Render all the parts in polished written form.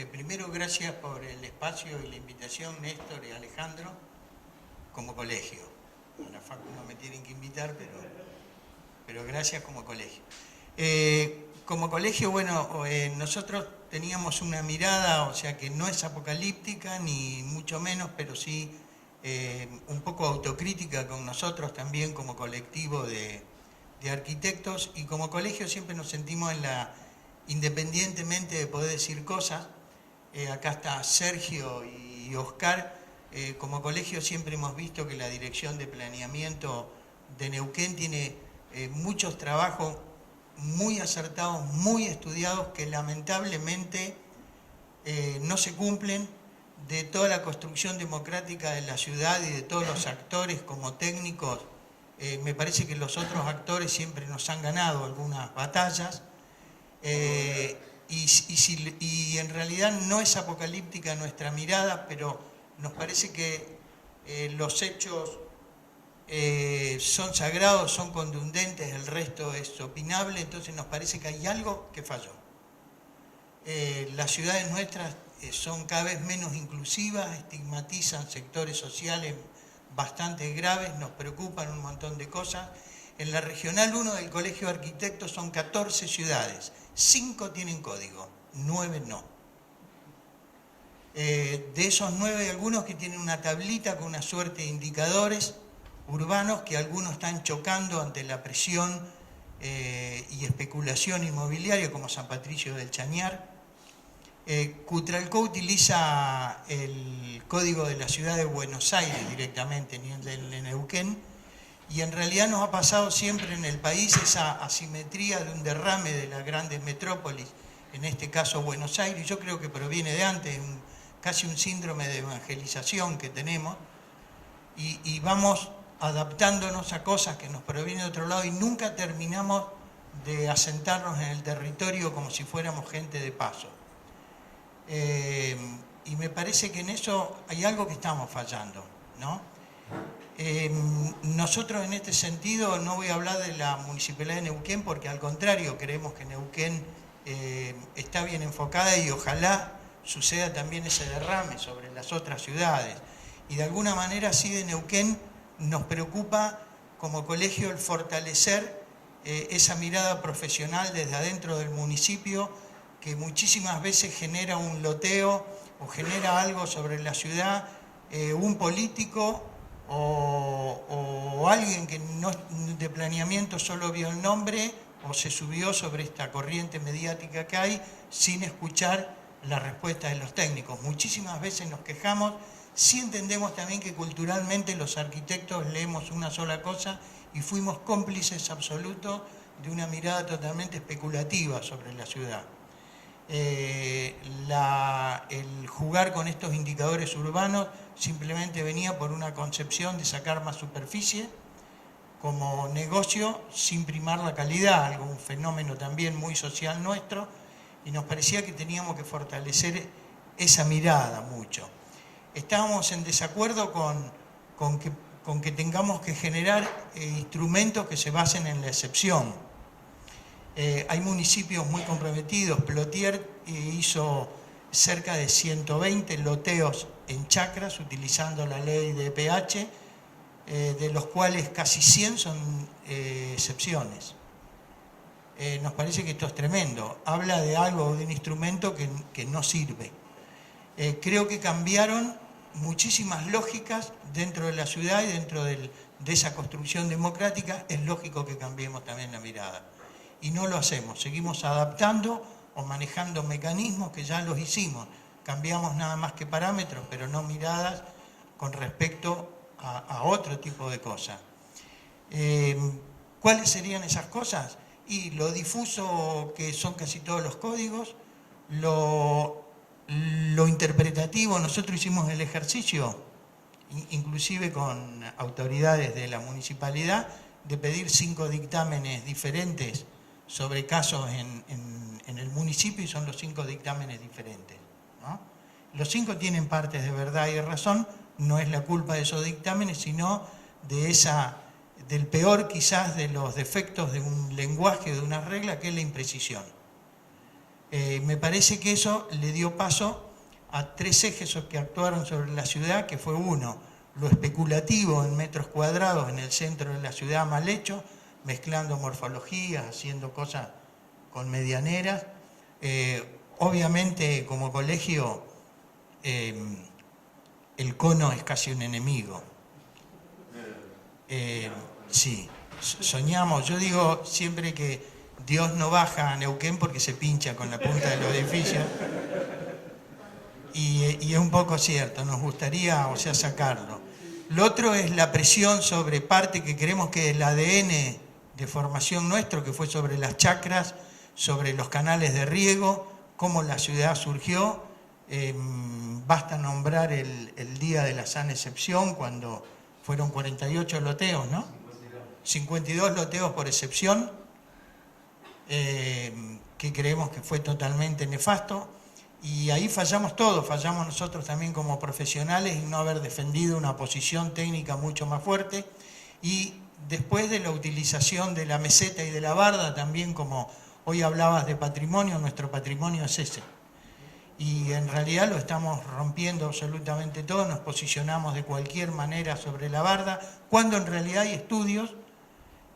Primero, gracias por el espacio y la invitación, Néstor y Alejandro, como colegio. A la facu no me tienen que invitar, pero gracias como colegio. Como colegio, bueno, nosotros teníamos una mirada, o sea, que no es apocalíptica, ni mucho menos, pero sí un poco autocrítica con nosotros también como colectivo de arquitectos, y como colegio siempre nos sentimos independientemente de poder decir cosas, acá está Sergio y Oscar, como colegio siempre hemos visto que la Dirección de Planeamiento de Neuquén tiene muchos trabajos muy acertados, muy estudiados, que lamentablemente no se cumplen, de toda la construcción democrática de la ciudad y de todos los actores como técnicos. Me parece que los otros actores siempre nos han ganado algunas batallas, y en realidad no es apocalíptica nuestra mirada, pero nos parece que los hechos son sagrados, son contundentes, el resto es opinable, entonces nos parece que hay algo que falló. Las ciudades nuestras son cada vez menos inclusivas, estigmatizan sectores sociales bastante graves, nos preocupan un montón de cosas. En la Regional 1 del Colegio de Arquitectos son 14 ciudades, 5 tienen código, 9 no. De esos 9 hay algunos que tienen una tablita con una suerte de indicadores urbanos, que algunos están chocando ante la presión y especulación inmobiliaria, como San Patricio del Chañar. Cutralcó utiliza el código de la ciudad de Buenos Aires directamente, ni el de Neuquén, y en realidad nos ha pasado siempre en el país esa asimetría de un derrame de las grandes metrópolis, en este caso Buenos Aires. Yo creo que proviene de antes, casi un síndrome de evangelización que tenemos, y vamos adaptándonos a cosas que nos provienen de otro lado y nunca terminamos de asentarnos en el territorio como si fuéramos gente de paso. Y me parece que en eso hay algo que estamos fallando, ¿no? Nosotros en este sentido no voy a hablar de la Municipalidad de Neuquén, porque al contrario creemos que Neuquén está bien enfocada y ojalá suceda también ese derrame sobre las otras ciudades. Y de alguna manera sí, de Neuquén nos preocupa como colegio el fortalecer esa mirada profesional desde adentro del municipio, que muchísimas veces genera un loteo o genera algo sobre la ciudad, un político o alguien que no, de planeamiento solo vio el nombre o se subió sobre esta corriente mediática que hay sin escuchar la respuesta de los técnicos. Muchísimas veces nos quejamos, sí entendemos también que culturalmente los arquitectos leemos una sola cosa y fuimos cómplices absolutos de una mirada totalmente especulativa sobre la ciudad. El jugar con estos indicadores urbanos simplemente venía por una concepción de sacar más superficie como negocio sin primar la calidad, algo, un fenómeno también muy social nuestro, y nos parecía que teníamos que fortalecer esa mirada mucho. Estábamos en desacuerdo con que tengamos que generar instrumentos que se basen en la excepción. Hay municipios muy comprometidos. Plotier hizo cerca de 120 loteos en chacras utilizando la ley de PH, de los cuales casi 100 son excepciones. Nos parece que esto es tremendo. Habla de algo, de un instrumento que no sirve. Creo que cambiaron muchísimas lógicas dentro de la ciudad y dentro de esa construcción democrática. Es lógico que cambiemos también la mirada. Y no lo hacemos, seguimos adaptando o manejando mecanismos que ya los hicimos. Cambiamos nada más que parámetros, pero no miradas con respecto a otro tipo de cosas. ¿Cuáles serían esas cosas? Y lo difuso que son casi todos los códigos, lo interpretativo. Nosotros hicimos el ejercicio, inclusive con autoridades de la municipalidad, de pedir 5 dictámenes diferentes sobre casos en el municipio, y son los 5 dictámenes diferentes, ¿no? Los 5 tienen partes de verdad y de razón, no es la culpa de esos dictámenes, sino del peor quizás de los defectos de un lenguaje, de una regla, que es la imprecisión. Me parece que eso le dio paso a tres ejes que actuaron sobre la ciudad, que fue uno, lo especulativo en metros cuadrados en el centro de la ciudad mal hecho, mezclando morfologías, haciendo cosas con medianeras. Obviamente como colegio el cono es casi un enemigo. Sí, soñamos, yo digo siempre que Dios no baja a Neuquén porque se pincha con la punta de los edificios. Y es un poco cierto, nos gustaría, o sea, sacarlo. Lo otro es la presión sobre parte que creemos que es el ADN de formación nuestro, que fue sobre las chacras, sobre los canales de riego, cómo la ciudad surgió. Basta nombrar el día de la sana excepción, cuando fueron 48 loteos, ¿no? 52 loteos por excepción, que creemos que fue totalmente nefasto. Y ahí fallamos todos, fallamos nosotros también como profesionales y no haber defendido una posición técnica mucho más fuerte. Y después de la utilización de la meseta y de la barda, también como hoy hablabas de patrimonio, nuestro patrimonio es ese. Y en realidad lo estamos rompiendo absolutamente todo, nos posicionamos de cualquier manera sobre la barda, cuando en realidad hay estudios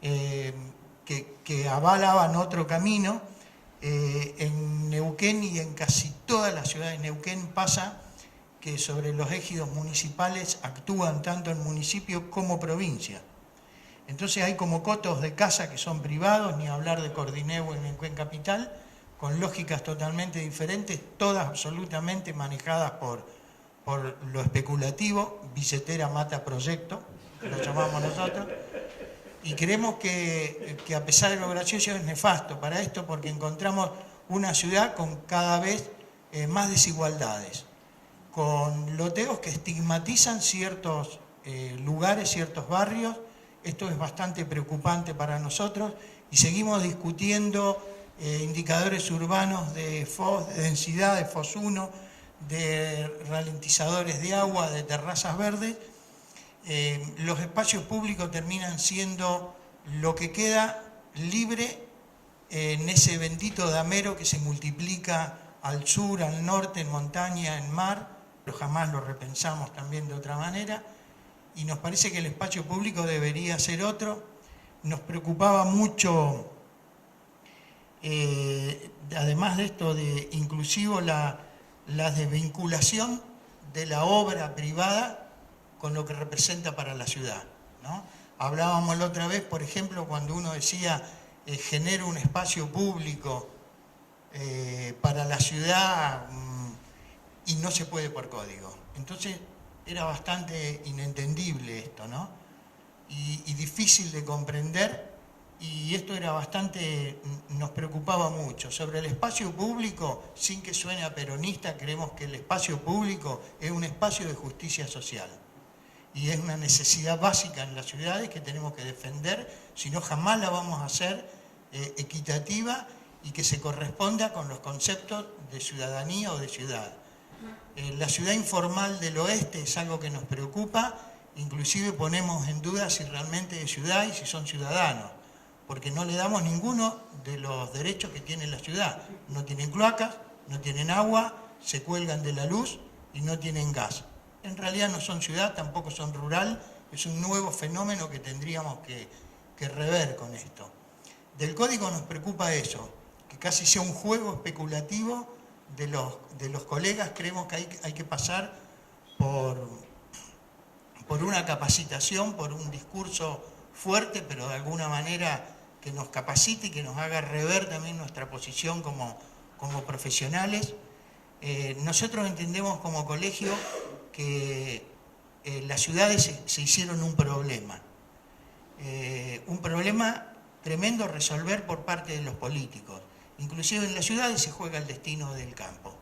que avalaban otro camino. En Neuquén y en casi todas las ciudades de Neuquén pasa que sobre los ejidos municipales actúan tanto el municipio como provincia. Entonces hay como cotos de casa que son privados, ni hablar de Cordineu en Neuquén Capital, con lógicas totalmente diferentes, todas absolutamente manejadas por lo especulativo, billetera mata proyecto, que lo llamamos nosotros. Y creemos que a pesar de lo gracioso es nefasto para esto, porque encontramos una ciudad con cada vez más desigualdades, con loteos que estigmatizan ciertos lugares, ciertos barrios. Esto es bastante preocupante para nosotros y seguimos discutiendo indicadores urbanos de FOS, de densidad, de FOS 1, de ralentizadores de agua, de terrazas verdes. Los espacios públicos terminan siendo lo que queda libre en ese bendito damero que se multiplica al sur, al norte, en montaña, en mar, pero jamás lo repensamos también de otra manera, y nos parece que el espacio público debería ser otro. Nos preocupaba mucho, además de esto de inclusivo, la desvinculación de la obra privada con lo que representa para la ciudad, ¿no? Hablábamos la otra vez, por ejemplo, cuando uno decía genera un espacio público para la ciudad y no se puede por código. Entonces era bastante inentendible esto, ¿no? Y difícil de comprender, y esto era bastante, nos preocupaba mucho. Sobre el espacio público, sin que suene a peronista, creemos que el espacio público es un espacio de justicia social. Y es una necesidad básica en las ciudades que tenemos que defender, si no jamás la vamos a hacer equitativa y que se corresponda con los conceptos de ciudadanía o de ciudad. La ciudad informal del oeste es algo que nos preocupa, inclusive ponemos en duda si realmente es ciudad y si son ciudadanos, porque no le damos ninguno de los derechos que tiene la ciudad. No tienen cloacas, no tienen agua, se cuelgan de la luz y no tienen gas. En realidad no son ciudad, tampoco son rural, es un nuevo fenómeno que tendríamos que rever con esto. Del código nos preocupa eso, que casi sea un juego especulativo de los colegas. Creemos que hay que pasar por una capacitación, por un discurso fuerte, pero de alguna manera que nos capacite y que nos haga rever también nuestra posición como profesionales. Nosotros entendemos como colegio que las ciudades se hicieron un problema tremendo a resolver por parte de los políticos. Inclusive en las ciudades se juega el destino del campo.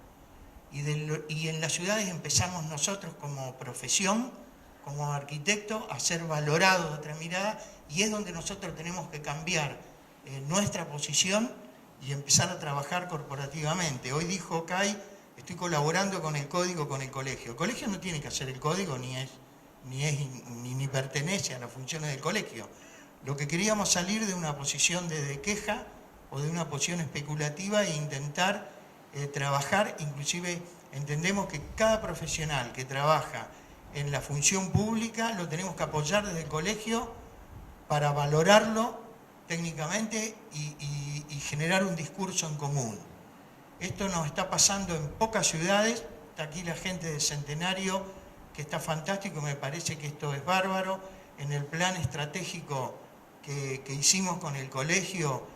Y en las ciudades empezamos nosotros como profesión, como arquitectos, a ser valorados de otra mirada, y es donde nosotros tenemos que cambiar nuestra posición y empezar a trabajar corporativamente. Hoy dijo Kai, estoy colaborando con el código, con el colegio. El colegio no tiene que hacer el código, ni pertenece a las funciones del colegio. Lo que queríamos salir de una posición de queja o de una posición especulativa e intentar trabajar, inclusive entendemos que cada profesional que trabaja en la función pública lo tenemos que apoyar desde el colegio para valorarlo técnicamente y generar un discurso en común. Esto nos está pasando en pocas ciudades. Está aquí la gente de Centenario, que está fantástico, me parece que esto es bárbaro. En el plan estratégico que hicimos con el colegio,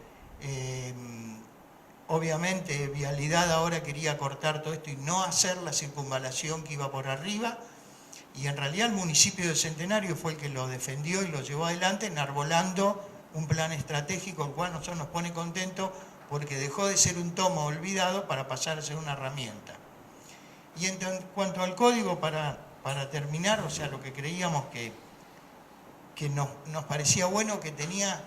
obviamente Vialidad ahora quería cortar todo esto y no hacer la circunvalación que iba por arriba, y en realidad el municipio de Centenario fue el que lo defendió y lo llevó adelante, enarbolando un plan estratégico, el cual nosotros nos pone contentos porque dejó de ser un tomo olvidado para pasar a ser una herramienta. Y en cuanto al código, para terminar, o sea, lo que creíamos que nos parecía bueno, que tenía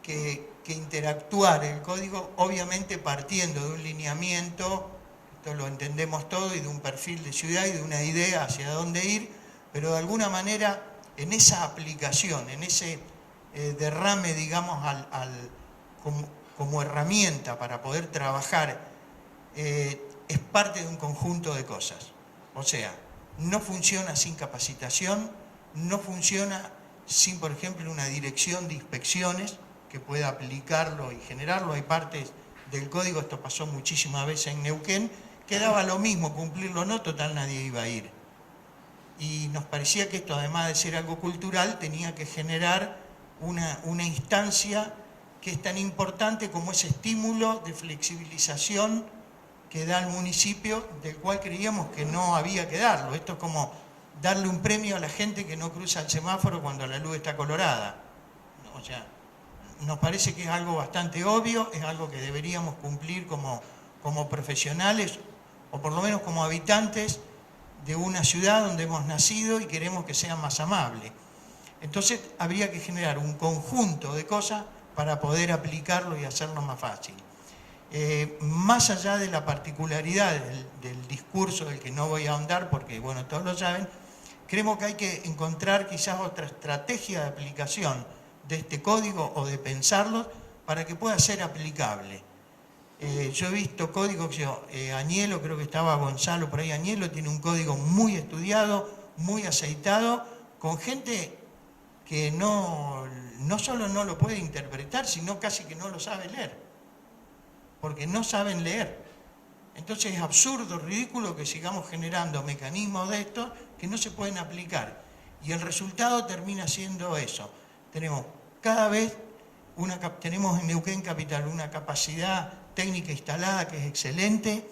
que interactuar el código, obviamente partiendo de un lineamiento, esto lo entendemos todo, y de un perfil de ciudad y de una idea hacia dónde ir, pero de alguna manera en esa aplicación, en ese derrame, digamos, como herramienta para poder trabajar, es parte de un conjunto de cosas. O sea, no funciona sin capacitación, no funciona sin, por ejemplo, una dirección de inspecciones que pueda aplicarlo y generarlo. Hay partes del código, esto pasó muchísimas veces en Neuquén, que daba lo mismo cumplirlo o no, total nadie iba a ir. Y nos parecía que esto, además de ser algo cultural, tenía que generar una instancia que es tan importante como ese estímulo de flexibilización que da el municipio, del cual creíamos que no había que darlo. Esto es como darle un premio a la gente que no cruza el semáforo cuando la luz está colorada. O sea, nos parece que es algo bastante obvio, es algo que deberíamos cumplir como profesionales, o por lo menos como habitantes de una ciudad donde hemos nacido y queremos que sea más amable. Entonces habría que generar un conjunto de cosas para poder aplicarlo y hacerlo más fácil. Más allá de la particularidad del discurso, del que no voy a ahondar porque, bueno, todos lo saben, creemos que hay que encontrar quizás otra estrategia de aplicación de este código o de pensarlo para que pueda ser aplicable. Yo he visto códigos, Añelo, creo que estaba Gonzalo por ahí, Añelo tiene un código muy estudiado, muy aceitado, con gente que no solo no lo puede interpretar, sino casi que no lo sabe leer, porque no saben leer. Entonces es absurdo, ridículo que sigamos generando mecanismos de estos que no se pueden aplicar. Y el resultado termina siendo eso. Tenemos cada vez, tenemos en Neuquén Capital una capacidad técnica instalada que es excelente,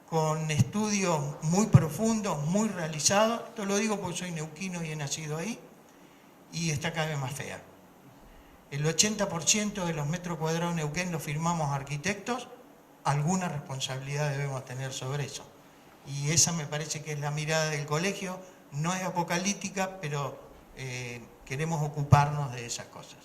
con estudios muy profundos, muy realizados. Esto lo digo porque soy neuquino y he nacido ahí, y está cada vez más fea. El 80% de los metros cuadrados de Neuquén los firmamos arquitectos, alguna responsabilidad debemos tener sobre eso. Y esa me parece que es la mirada del colegio, no es apocalíptica, pero queremos ocuparnos de esas cosas.